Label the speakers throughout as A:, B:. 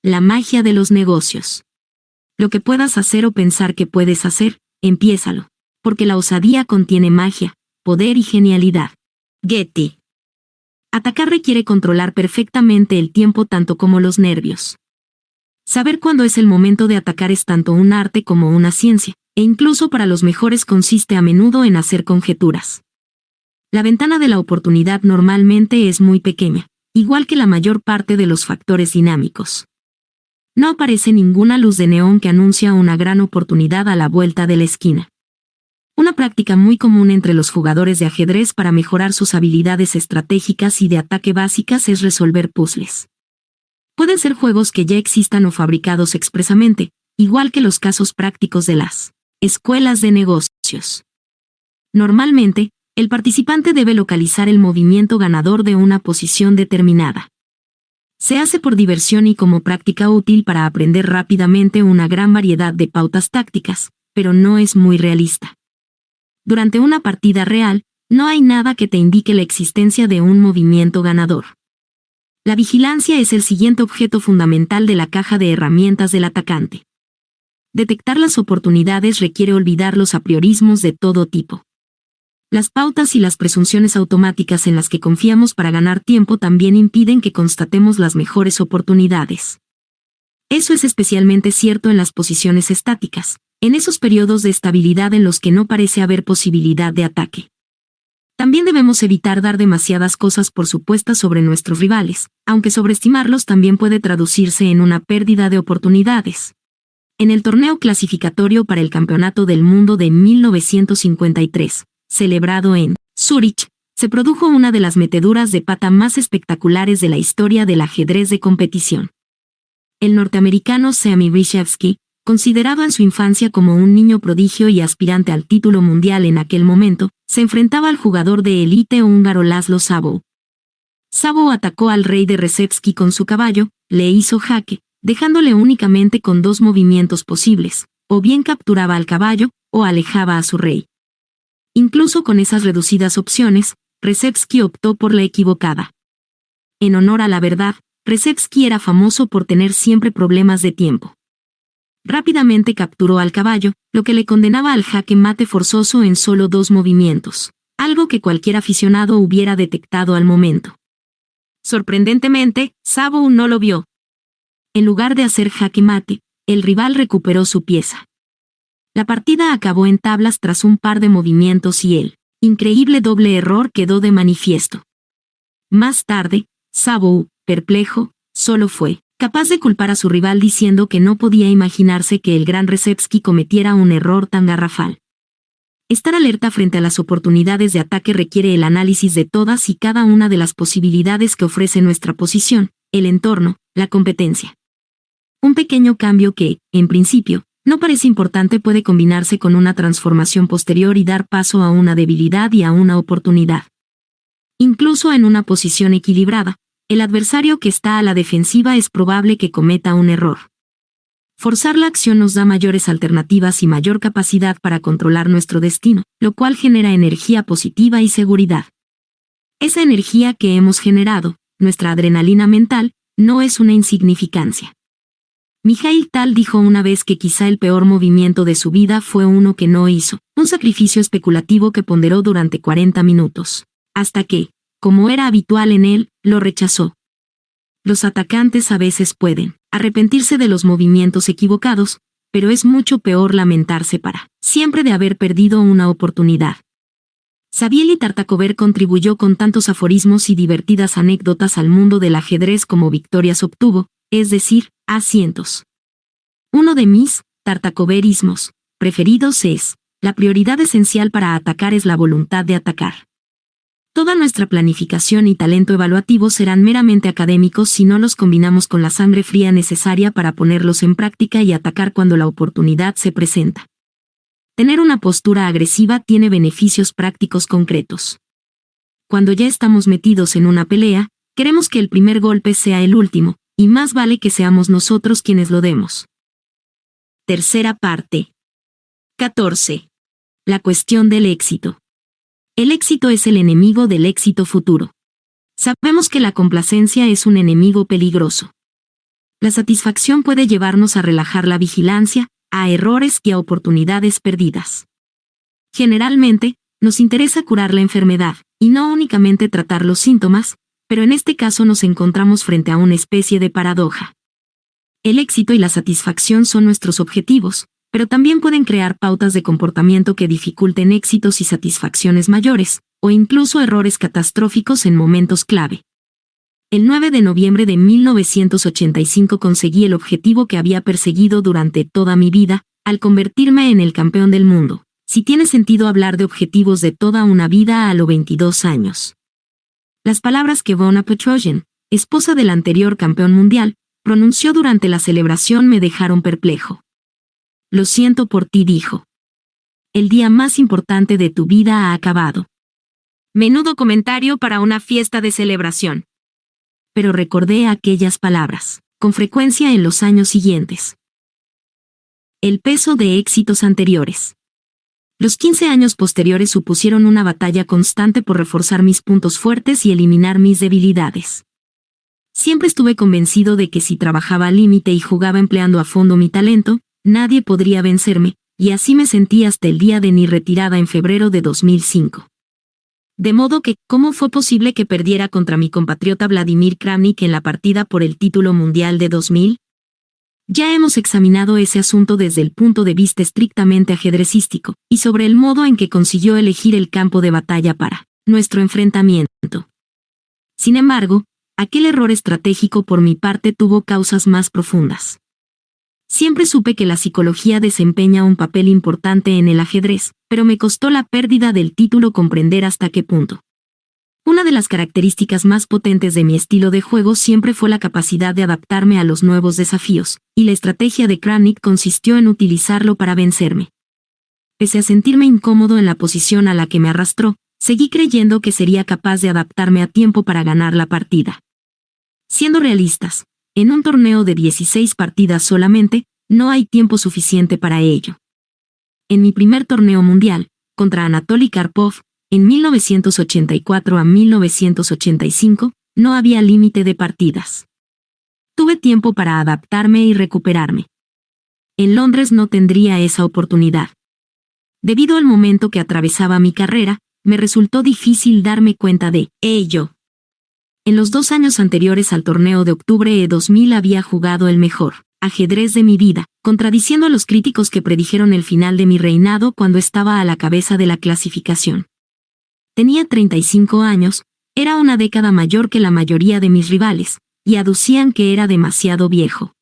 A: La magia de los negocios. Lo que puedas hacer o pensar que puedes hacer, empiézalo. Porque la osadía contiene magia, poder y genialidad. Getty. Atacar requiere controlar perfectamente el tiempo tanto como los nervios. Saber cuándo es el momento de atacar es tanto un arte como una ciencia, e incluso para los mejores consiste a menudo en hacer conjeturas. La ventana de la oportunidad normalmente es muy pequeña, igual que la mayor parte de los factores dinámicos. No aparece ninguna luz de neón que anuncia una gran oportunidad a la vuelta de la esquina. Una práctica muy común entre los jugadores de ajedrez para mejorar sus habilidades estratégicas y de ataque básicas es resolver puzzles. Pueden ser juegos que ya existan o fabricados expresamente, igual que los casos prácticos de las escuelas de negocios. Normalmente, el participante debe localizar el movimiento ganador de una posición determinada. Se hace por diversión y como práctica útil para aprender rápidamente una gran variedad de pautas tácticas, pero no es muy realista. Durante una partida real, no hay nada que te indique la existencia de un movimiento ganador. La vigilancia es el siguiente objeto fundamental de la caja de herramientas del atacante. Detectar las oportunidades requiere olvidar los apriorismos de todo tipo. Las pautas y las presunciones automáticas en las que confiamos para ganar tiempo también impiden que constatemos las mejores oportunidades. Eso es especialmente cierto en las posiciones estáticas, en esos periodos de estabilidad en los que no parece haber posibilidad de ataque. También debemos evitar dar demasiadas cosas por supuestas sobre nuestros rivales, aunque sobreestimarlos también puede traducirse en una pérdida de oportunidades. En el torneo clasificatorio para el Campeonato del Mundo de 1953, celebrado en Zúrich, se produjo una de las meteduras de pata más espectaculares de la historia del ajedrez de competición. El norteamericano Sammy Reshevsky, considerado en su infancia como un niño prodigio y aspirante al título mundial en aquel momento, se enfrentaba al jugador de élite húngaro László Szabó. Szabó atacó al rey de Reshevsky con su caballo, le hizo jaque, dejándole únicamente con dos movimientos posibles, o bien capturaba al caballo, o alejaba a su rey. Incluso con esas reducidas opciones, Reshevsky optó por la equivocada. En honor a la verdad, Reshevsky era famoso por tener siempre problemas de tiempo. Rápidamente capturó al caballo, lo que le condenaba al jaque mate forzoso en solo 2 movimientos, algo que cualquier aficionado hubiera detectado al momento. Sorprendentemente, Szabó no lo vio. En lugar de hacer jaque mate, el rival recuperó su pieza. La partida acabó en tablas tras un par de movimientos y el increíble doble error quedó de manifiesto. Más tarde, Szabó, perplejo, solo fue capaz de culpar a su rival diciendo que no podía imaginarse que el gran Reshevsky cometiera un error tan garrafal. Estar alerta frente a las oportunidades de ataque requiere el análisis de todas y cada una de las posibilidades que ofrece nuestra posición, el entorno, la competencia. Un pequeño cambio que, en principio, no parece importante puede combinarse con una transformación posterior y dar paso a una debilidad y a una oportunidad. Incluso en una posición equilibrada, el adversario que está a la defensiva es probable que cometa un error. Forzar la acción nos da mayores alternativas y mayor capacidad para controlar nuestro destino, lo cual genera energía positiva y seguridad. Esa energía que hemos generado, nuestra adrenalina mental, no es una insignificancia. Mikhail Tal dijo una vez que quizá el peor movimiento de su vida fue uno que no hizo, un sacrificio especulativo que ponderó durante 40 minutos, hasta que, como era habitual en él, lo rechazó. Los atacantes a veces pueden arrepentirse de los movimientos equivocados, pero es mucho peor lamentarse para siempre de haber perdido una oportunidad. Savielly Tartakover contribuyó con tantos aforismos y divertidas anécdotas al mundo del ajedrez como victorias obtuvo, es decir, a cientos. Uno de mis tartakoverismos preferidos es: la prioridad esencial para atacar es la voluntad de atacar. Toda nuestra planificación y talento evaluativo serán meramente académicos si no los combinamos con la sangre fría necesaria para ponerlos en práctica y atacar cuando la oportunidad se presenta. Tener una postura agresiva tiene beneficios prácticos concretos. Cuando ya estamos metidos en una pelea, queremos que el primer golpe sea el último, y más vale que seamos nosotros quienes lo demos. Tercera parte. 14. La cuestión del éxito. El éxito es el enemigo del éxito futuro. Sabemos que la complacencia es un enemigo peligroso. La satisfacción puede llevarnos a relajar la vigilancia, a errores y a oportunidades perdidas. Generalmente, nos interesa curar la enfermedad, y no únicamente tratar los síntomas, pero en este caso nos encontramos frente a una especie de paradoja. El éxito y la satisfacción son nuestros objetivos, pero también pueden crear pautas de comportamiento que dificulten éxitos y satisfacciones mayores, o incluso errores catastróficos en momentos clave. El 9 de noviembre de 1985 conseguí el objetivo que había perseguido durante toda mi vida, al convertirme en el campeón del mundo. Si tiene sentido hablar de objetivos de toda una vida a los 22 años. Las palabras que Ivona Petrosian, esposa del anterior campeón mundial, pronunció durante la celebración me dejaron perplejo. Lo siento por ti, dijo. El día más importante de tu vida ha acabado. Menudo comentario para una fiesta de celebración. Pero recordé aquellas palabras, con frecuencia en los años siguientes. El peso de éxitos anteriores. Los 15 años posteriores supusieron una batalla constante por reforzar mis puntos fuertes y eliminar mis debilidades. Siempre estuve convencido de que si trabajaba al límite y jugaba empleando a fondo mi talento, nadie podría vencerme, y así me sentí hasta el día de mi retirada en febrero de 2005. De modo que, ¿cómo fue posible que perdiera contra mi compatriota Vladimir Kramnik en la partida por el título mundial de 2000? Ya hemos examinado ese asunto desde el punto de vista estrictamente ajedrecístico, y sobre el modo en que consiguió elegir el campo de batalla para nuestro enfrentamiento. Sin embargo, aquel error estratégico por mi parte tuvo causas más profundas. Siempre supe que la psicología desempeña un papel importante en el ajedrez, pero me costó la pérdida del título comprender hasta qué punto. Una de las características más potentes de mi estilo de juego siempre fue la capacidad de adaptarme a los nuevos desafíos, y la estrategia de Kramnik consistió en utilizarlo para vencerme. Pese a sentirme incómodo en la posición a la que me arrastró, seguí creyendo que sería capaz de adaptarme a tiempo para ganar la partida. Siendo realistas, en un torneo de 16 partidas solamente, no hay tiempo suficiente para ello. En mi primer torneo mundial, contra Anatoly Karpov, en 1984 a 1985, no había límite de partidas. Tuve tiempo para adaptarme y recuperarme. En Londres no tendría esa oportunidad. Debido al momento que atravesaba mi carrera, me resultó difícil darme cuenta de ello. En los 2 años anteriores al torneo de octubre de 2000 había jugado el mejor ajedrez de mi vida, contradiciendo a los críticos que predijeron el final de mi reinado cuando estaba a la cabeza de la clasificación. Tenía 35 años, era una década mayor que la mayoría de mis rivales, y aducían que era demasiado viejo.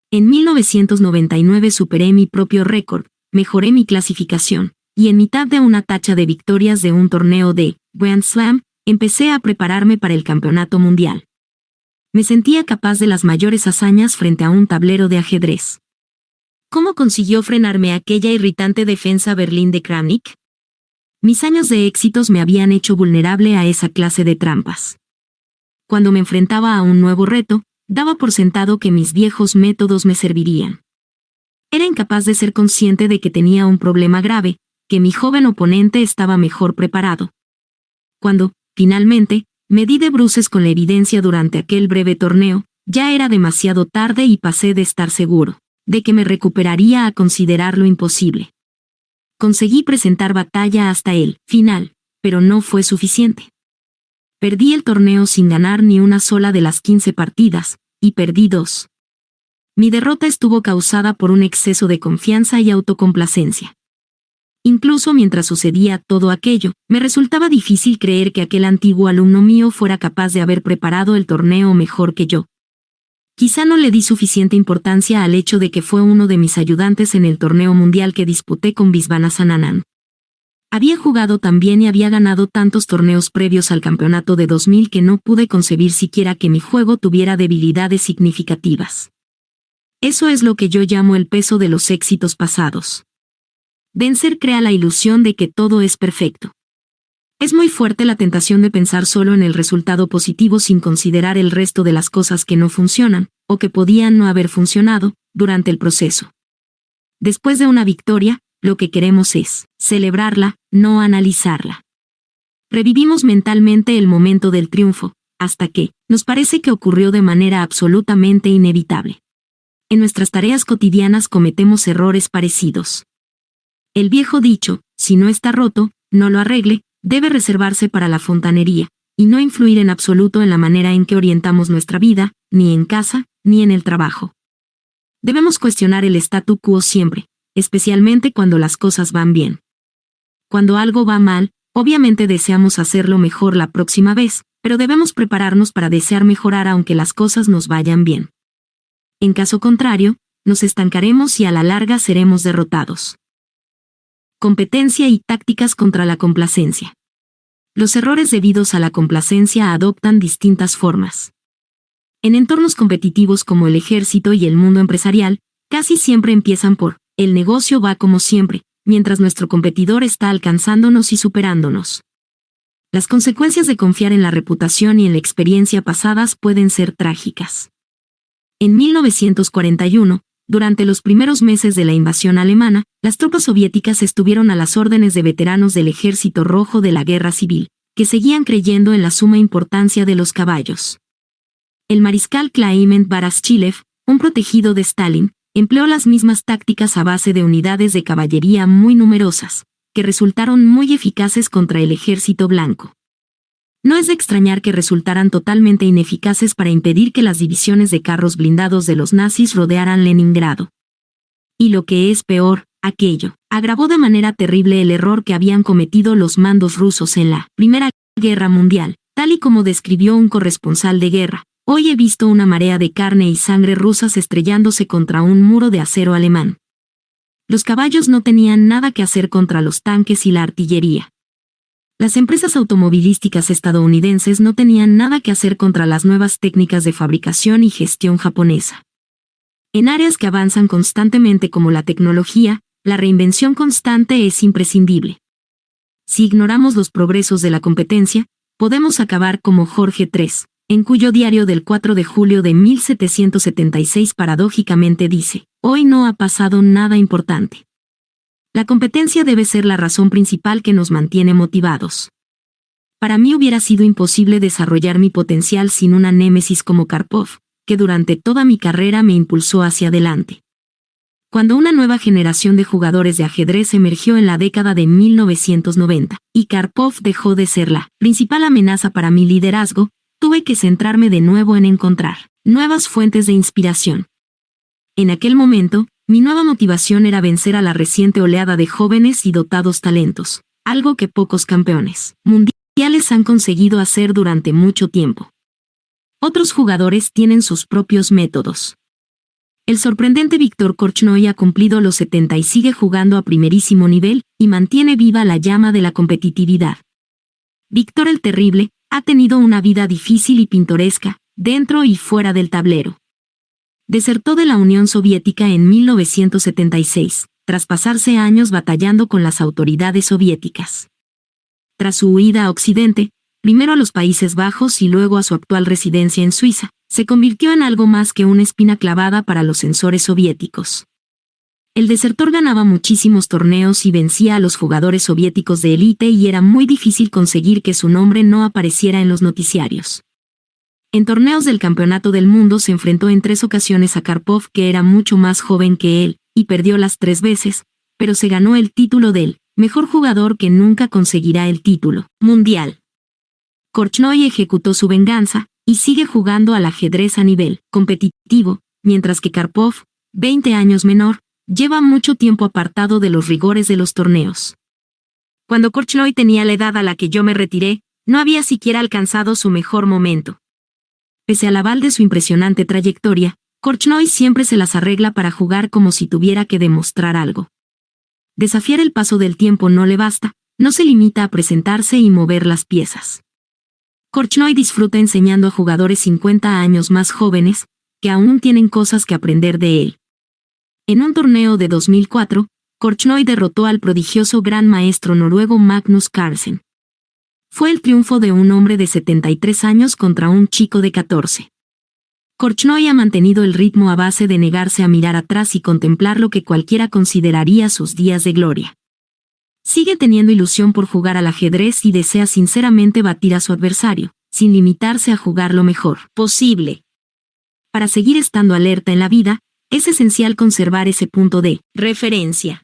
A: En 1999 superé mi propio récord, mejoré mi clasificación, y en mitad de una tacha de victorias de un torneo de Grand Slam, empecé a prepararme para el campeonato mundial. Me sentía capaz de las mayores hazañas frente a un tablero de ajedrez. ¿Cómo consiguió frenarme aquella irritante defensa Berlín de Kramnik? Mis años de éxitos me habían hecho vulnerable a esa clase de trampas. Cuando me enfrentaba a un nuevo reto, daba por sentado que mis viejos métodos me servirían. Era incapaz de ser consciente de que tenía un problema grave, que mi joven oponente estaba mejor preparado. Cuando, finalmente, me di de bruces con la evidencia durante aquel breve torneo, ya era demasiado tarde y pasé de estar seguro de que me recuperaría a considerarlo imposible. Conseguí presentar batalla hasta el final, pero no fue suficiente. Perdí el torneo sin ganar ni una sola de las 15 partidas, y perdí 2. Mi derrota estuvo causada por un exceso de confianza y autocomplacencia. Incluso mientras sucedía todo aquello, me resultaba difícil creer que aquel antiguo alumno mío fuera capaz de haber preparado el torneo mejor que yo. Quizá no le di suficiente importancia al hecho de que fue uno de mis ayudantes en el torneo mundial que disputé con Viswanathan Anand. Había jugado tan bien y había ganado tantos torneos previos al campeonato de 2000 que no pude concebir siquiera que mi juego tuviera debilidades significativas. Eso es lo que yo llamo el peso de los éxitos pasados. Vencer crea la ilusión de que todo es perfecto. Es muy fuerte la tentación de pensar solo en el resultado positivo sin considerar el resto de las cosas que no funcionan, o que podían no haber funcionado, durante el proceso. Después de una victoria, lo que queremos es celebrarla, no analizarla. Revivimos mentalmente el momento del triunfo, hasta que nos parece que ocurrió de manera absolutamente inevitable. En nuestras tareas cotidianas cometemos errores parecidos. El viejo dicho, si no está roto, no lo arregle, debe reservarse para la fontanería, y no influir en absoluto en la manera en que orientamos nuestra vida, ni en casa, ni en el trabajo. Debemos cuestionar el statu quo siempre, especialmente cuando las cosas van bien. Cuando algo va mal, obviamente deseamos hacerlo mejor la próxima vez, pero debemos prepararnos para desear mejorar aunque las cosas nos vayan bien. En caso contrario, nos estancaremos y a la larga seremos derrotados. Competencia y tácticas contra la complacencia. Los errores debidos a la complacencia adoptan distintas formas. En entornos competitivos como el ejército y el mundo empresarial, casi siempre empiezan por, el negocio va como siempre, mientras nuestro competidor está alcanzándonos y superándonos. Las consecuencias de confiar en la reputación y en la experiencia pasadas pueden ser trágicas. En 1941, durante los primeros meses de la invasión alemana, las tropas soviéticas estuvieron a las órdenes de veteranos del Ejército Rojo de la Guerra Civil, que seguían creyendo en la suma importancia de los caballos. El mariscal Kliment Barashchilev, un protegido de Stalin, empleó las mismas tácticas a base de unidades de caballería muy numerosas, que resultaron muy eficaces contra el ejército blanco. No es de extrañar que resultaran totalmente ineficaces para impedir que las divisiones de carros blindados de los nazis rodearan Leningrado. Y lo que es peor, aquello agravó de manera terrible el error que habían cometido los mandos rusos en la Primera Guerra Mundial, tal y como describió un corresponsal de guerra. Hoy he visto una marea de carne y sangre rusas estrellándose contra un muro de acero alemán. Los caballos no tenían nada que hacer contra los tanques y la artillería. Las empresas automovilísticas estadounidenses no tenían nada que hacer contra las nuevas técnicas de fabricación y gestión japonesa. En áreas que avanzan constantemente como la tecnología, la reinvención constante es imprescindible. Si ignoramos los progresos de la competencia, podemos acabar como Jorge III, en cuyo diario del 4 de julio de 1776 paradójicamente dice, hoy no ha pasado nada importante. La competencia debe ser la razón principal que nos mantiene motivados. Para mí hubiera sido imposible desarrollar mi potencial sin una némesis como Karpov, que durante toda mi carrera me impulsó hacia adelante. Cuando una nueva generación de jugadores de ajedrez emergió en la década de 1990, y Karpov dejó de ser la principal amenaza para mi liderazgo, tuve que centrarme de nuevo en encontrar nuevas fuentes de inspiración. En aquel momento, mi nueva motivación era vencer a la reciente oleada de jóvenes y dotados talentos, algo que pocos campeones mundiales han conseguido hacer durante mucho tiempo. Otros jugadores tienen sus propios métodos. El sorprendente Víctor Korchnoi ha cumplido los 70 y sigue jugando a primerísimo nivel, y mantiene viva la llama de la competitividad. Víctor el Terrible ha tenido una vida difícil y pintoresca, dentro y fuera del tablero. Desertó de la Unión Soviética en 1976, tras pasarse años batallando con las autoridades soviéticas. Tras su huida a Occidente, primero a los Países Bajos y luego a su actual residencia en Suiza, se convirtió en algo más que una espina clavada para los censores soviéticos. El desertor ganaba muchísimos torneos y vencía a los jugadores soviéticos de élite y era muy difícil conseguir que su nombre no apareciera en los noticiarios. En torneos del Campeonato del Mundo se enfrentó en 3 ocasiones a Karpov, que era mucho más joven que él, y perdió las 3 veces, pero se ganó el título del mejor jugador que nunca conseguirá el título mundial. Korchnoi ejecutó su venganza, y sigue jugando al ajedrez a nivel competitivo, mientras que Karpov, 20 años menor, lleva mucho tiempo apartado de los rigores de los torneos. Cuando Korchnoi tenía la edad a la que yo me retiré, no había siquiera alcanzado su mejor momento. Pese al aval de su impresionante trayectoria, Korchnoi siempre se las arregla para jugar como si tuviera que demostrar algo. Desafiar el paso del tiempo no le basta, no se limita a presentarse y mover las piezas. Korchnoi disfruta enseñando a jugadores 50 años más jóvenes, que aún tienen cosas que aprender de él. En un torneo de 2004, Korchnoi derrotó al prodigioso gran maestro noruego Magnus Carlsen. Fue el triunfo de un hombre de 73 años contra un chico de 14. Korchnoi ha mantenido el ritmo a base de negarse a mirar atrás y contemplar lo que cualquiera consideraría sus días de gloria. Sigue teniendo ilusión por jugar al ajedrez y desea sinceramente batir a su adversario, sin limitarse a jugar lo mejor posible. Para seguir estando alerta en la vida, es esencial conservar ese punto de referencia.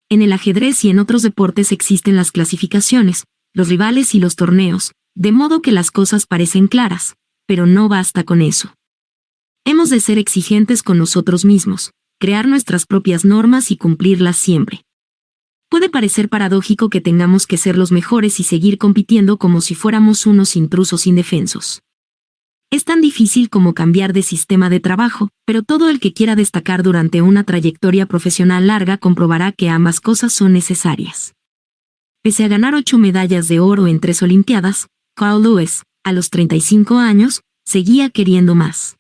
A: En el ajedrez y en otros deportes existen las clasificaciones, los rivales y los torneos, de modo que las cosas parecen claras, pero no basta con eso. Hemos de ser exigentes con nosotros mismos, crear nuestras propias normas y cumplirlas siempre. Puede parecer paradójico que tengamos que ser los mejores y seguir compitiendo como si fuéramos unos intrusos indefensos. Es tan difícil como cambiar de sistema de trabajo, pero todo el que quiera destacar durante una trayectoria profesional larga comprobará que ambas cosas son necesarias. Pese a ganar 8 medallas de oro en 3 Olimpiadas, Carl Lewis, a los 35 años, seguía queriendo más.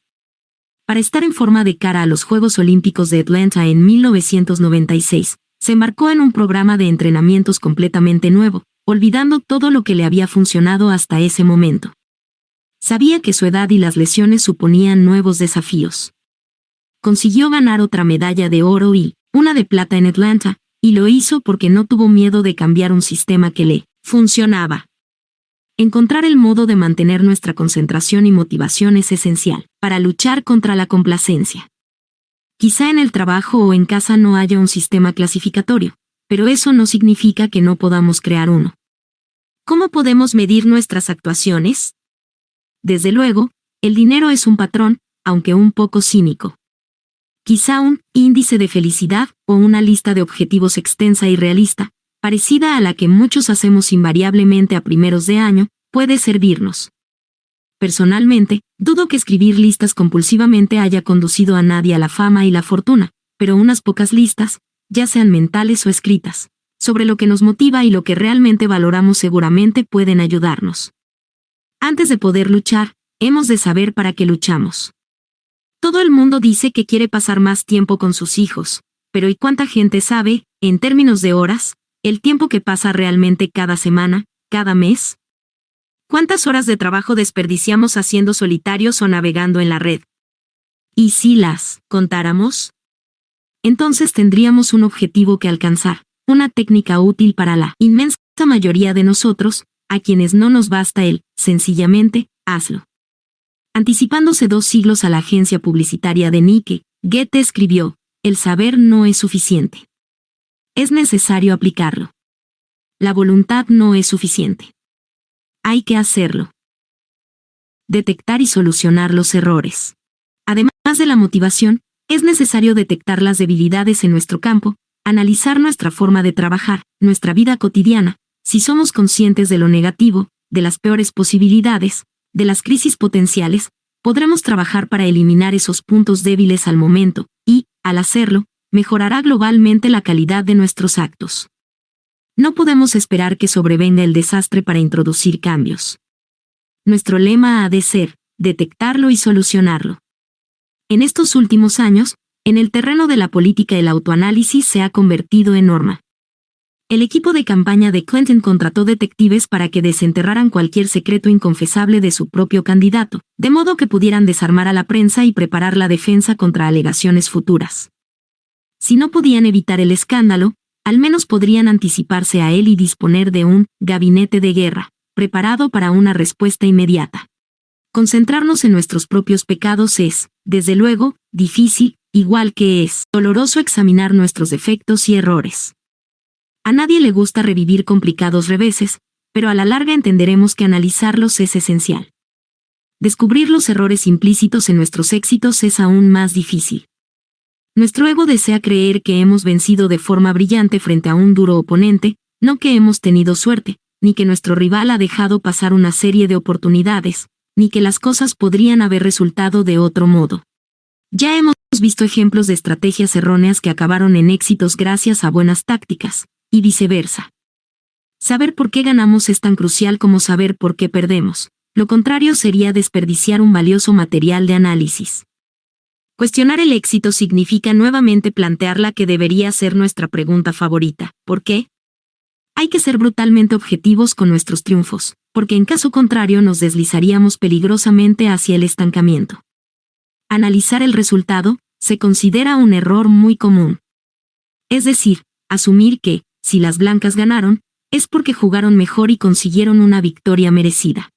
A: Para estar en forma de cara a los Juegos Olímpicos de Atlanta en 1996, se embarcó en un programa de entrenamientos completamente nuevo, olvidando todo lo que le había funcionado hasta ese momento. Sabía que su edad y las lesiones suponían nuevos desafíos. Consiguió ganar otra medalla de oro y una de plata en Atlanta, y lo hizo porque no tuvo miedo de cambiar un sistema que le funcionaba. Encontrar el modo de mantener nuestra concentración y motivación es esencial para luchar contra la complacencia. Quizá en el trabajo o en casa no haya un sistema clasificatorio, pero eso no significa que no podamos crear uno. ¿Cómo podemos medir nuestras actuaciones? Desde luego, el dinero es un patrón, aunque un poco cínico. Quizá un índice de felicidad o una lista de objetivos extensa y realista, parecida a la que muchos hacemos invariablemente a primeros de año, puede servirnos. Personalmente, dudo que escribir listas compulsivamente haya conducido a nadie a la fama y la fortuna, pero unas pocas listas, ya sean mentales o escritas, sobre lo que nos motiva y lo que realmente valoramos seguramente pueden ayudarnos. Antes de poder luchar, hemos de saber para qué luchamos. Todo el mundo dice que quiere pasar más tiempo con sus hijos, pero ¿y cuánta gente sabe, en términos de horas, el tiempo que pasa realmente cada semana, cada mes? ¿Cuántas horas de trabajo desperdiciamos haciendo solitarios o navegando en la red? ¿Y si las contáramos? Entonces tendríamos un objetivo que alcanzar, una técnica útil para la inmensa mayoría de nosotros, a quienes no nos basta el, sencillamente, hazlo. Anticipándose 2 siglos a la agencia publicitaria de Nike, Goethe escribió, el saber no es suficiente. Es necesario aplicarlo. La voluntad no es suficiente. Hay que hacerlo. Detectar y solucionar los errores. Además de la motivación, es necesario detectar las debilidades en nuestro campo, analizar nuestra forma de trabajar, nuestra vida cotidiana. Si somos conscientes de lo negativo, de las peores posibilidades, de las crisis potenciales, podremos trabajar para eliminar esos puntos débiles al momento, y, al hacerlo, mejorará globalmente la calidad de nuestros actos. No podemos esperar que sobrevenga el desastre para introducir cambios. Nuestro lema ha de ser, detectarlo y solucionarlo. En estos últimos años, en el terreno de la política el autoanálisis se ha convertido en norma. El equipo de campaña de Clinton contrató detectives para que desenterraran cualquier secreto inconfesable de su propio candidato, de modo que pudieran desarmar a la prensa y preparar la defensa contra alegaciones futuras. Si no podían evitar el escándalo, al menos podrían anticiparse a él y disponer de un gabinete de guerra, preparado para una respuesta inmediata. Concentrarnos en nuestros propios pecados es, desde luego, difícil, igual que es doloroso examinar nuestros defectos y errores. A nadie le gusta revivir complicados reveses, pero a la larga entenderemos que analizarlos es esencial. Descubrir los errores implícitos en nuestros éxitos es aún más difícil. Nuestro ego desea creer que hemos vencido de forma brillante frente a un duro oponente, no que hemos tenido suerte, ni que nuestro rival ha dejado pasar una serie de oportunidades, ni que las cosas podrían haber resultado de otro modo. Ya hemos visto ejemplos de estrategias erróneas que acabaron en éxitos gracias a buenas tácticas, y viceversa. Saber por qué ganamos es tan crucial como saber por qué perdemos. Lo contrario sería desperdiciar un valioso material de análisis. Cuestionar el éxito significa nuevamente plantear la que debería ser nuestra pregunta favorita: ¿por qué? Hay que ser brutalmente objetivos con nuestros triunfos, porque en caso contrario nos deslizaríamos peligrosamente hacia el estancamiento. Analizar el resultado se considera un error muy común. Es decir, asumir que, si las blancas ganaron, es porque jugaron mejor y consiguieron una victoria merecida.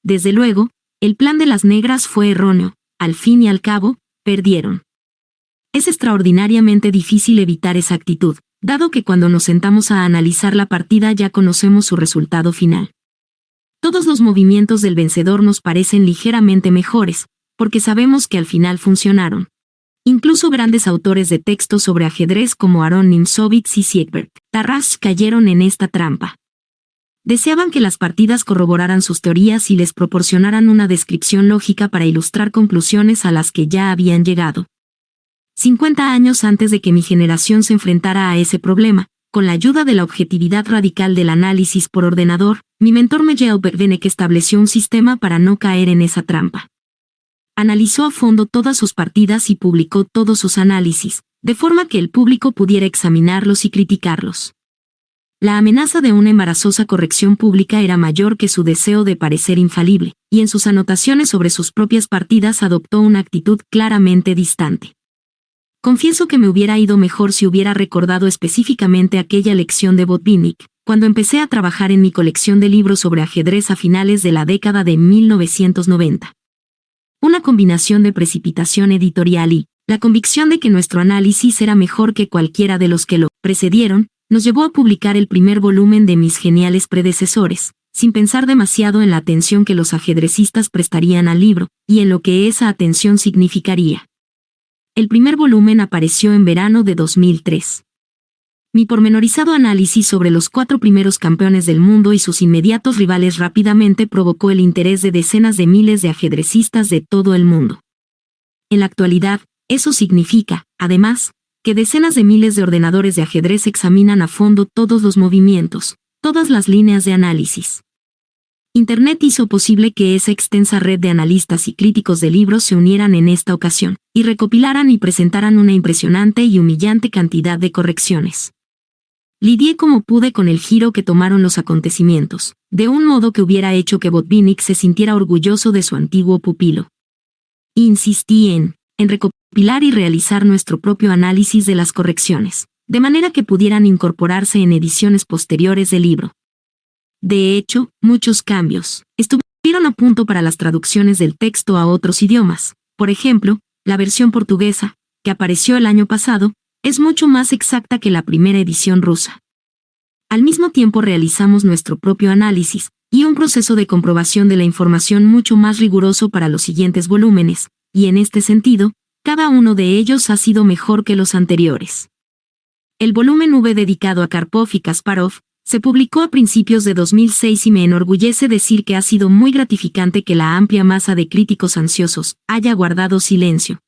A: Desde luego, el plan de las negras fue erróneo. Al fin y al cabo, perdieron. Es extraordinariamente difícil evitar esa actitud, dado que cuando nos sentamos a analizar la partida ya conocemos su resultado final. Todos los movimientos del vencedor nos parecen ligeramente mejores, porque sabemos que al final funcionaron. Incluso grandes autores de texto sobre ajedrez como Aaron Nimzowitsch y Siegbert Tarrasch cayeron en esta trampa. Deseaban que las partidas corroboraran sus teorías y les proporcionaran una descripción lógica para ilustrar conclusiones a las que ya habían llegado. 50 años antes de que mi generación se enfrentara a ese problema, con la ayuda de la objetividad radical del análisis por ordenador, mi mentor Miguel Bervenek estableció un sistema para no caer en esa trampa. Analizó a fondo todas sus partidas y publicó todos sus análisis, de forma que el público pudiera examinarlos y criticarlos. La amenaza de una embarazosa corrección pública era mayor que su deseo de parecer infalible, y en sus anotaciones sobre sus propias partidas adoptó una actitud claramente distante. Confieso que me hubiera ido mejor si hubiera recordado específicamente aquella lección de Botvinnik, cuando empecé a trabajar en mi colección de libros sobre ajedrez a finales de la década de 1990. Una combinación de precipitación editorial y la convicción de que nuestro análisis era mejor que cualquiera de los que lo precedieron, nos llevó a publicar el primer volumen de mis geniales predecesores, sin pensar demasiado en la atención que los ajedrecistas prestarían al libro, y en lo que esa atención significaría. El primer volumen apareció en verano de 2003. Mi pormenorizado análisis sobre los 4 primeros campeones del mundo y sus inmediatos rivales rápidamente provocó el interés de decenas de miles de ajedrecistas de todo el mundo. En la actualidad, eso significa, además, que decenas de miles de ordenadores de ajedrez examinan a fondo todos los movimientos, todas las líneas de análisis. Internet hizo posible que esa extensa red de analistas y críticos de libros se unieran en esta ocasión, y recopilaran y presentaran una impresionante y humillante cantidad de correcciones. Lidié como pude con el giro que tomaron los acontecimientos, de un modo que hubiera hecho que Botvinnik se sintiera orgulloso de su antiguo pupilo. Insistí en recopilar y realizar nuestro propio análisis de las correcciones, de manera que pudieran incorporarse en ediciones posteriores del libro. De hecho, muchos cambios estuvieron a punto para las traducciones del texto a otros idiomas. Por ejemplo, la versión portuguesa, que apareció el año pasado, es mucho más exacta que la primera edición rusa. Al mismo tiempo realizamos nuestro propio análisis, y un proceso de comprobación de la información mucho más riguroso para los siguientes volúmenes, y en este sentido, cada uno de ellos ha sido mejor que los anteriores. El volumen V dedicado a Karpov y Kasparov se publicó a principios de 2006 y me enorgullece decir que ha sido muy gratificante que la amplia masa de críticos ansiosos haya guardado silencio.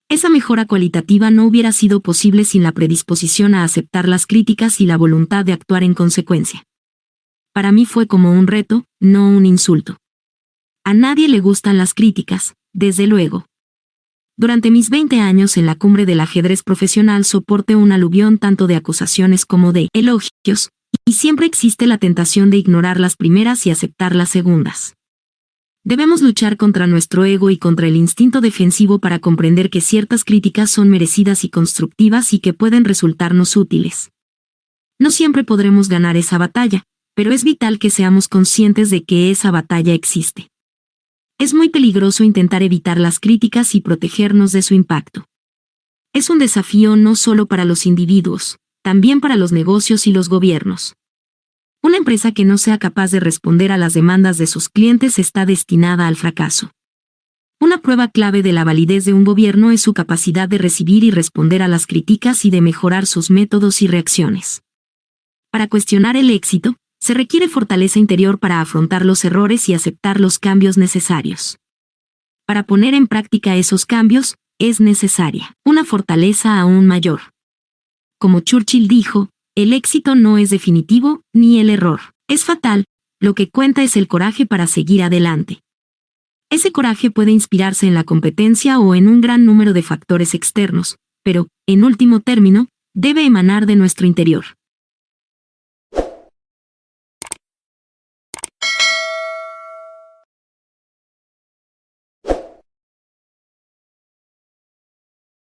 A: Esa mejora cualitativa no hubiera sido posible sin la predisposición a aceptar las críticas y la voluntad de actuar en consecuencia. Para mí fue como un reto, no un insulto. A nadie le gustan las críticas, desde luego. Durante mis 20 años en la cumbre del ajedrez profesional soporté un aluvión tanto de acusaciones como de elogios, y siempre existe la tentación de ignorar las primeras y aceptar las segundas. Debemos luchar contra nuestro ego y contra el instinto defensivo para comprender que ciertas críticas son merecidas y constructivas y que pueden resultarnos útiles. No siempre podremos ganar esa batalla, pero es vital que seamos conscientes de que esa batalla existe. Es muy peligroso intentar evitar las críticas y protegernos de su impacto. Es un desafío no solo para los individuos, también para los negocios y los gobiernos. Una empresa que no sea capaz de responder a las demandas de sus clientes está destinada al fracaso. Una prueba clave de la validez de un gobierno es su capacidad de recibir y responder a las críticas y de mejorar sus métodos y reacciones. Para cuestionar el éxito, se requiere fortaleza interior para afrontar los errores y aceptar los cambios necesarios. Para poner en práctica esos cambios, es necesaria una fortaleza aún mayor. Como Churchill dijo, el éxito no es definitivo, ni el error es fatal, lo que cuenta es el coraje para seguir adelante. Ese coraje puede inspirarse en la competencia o en un gran número de factores externos, pero, en último término, debe emanar de nuestro interior.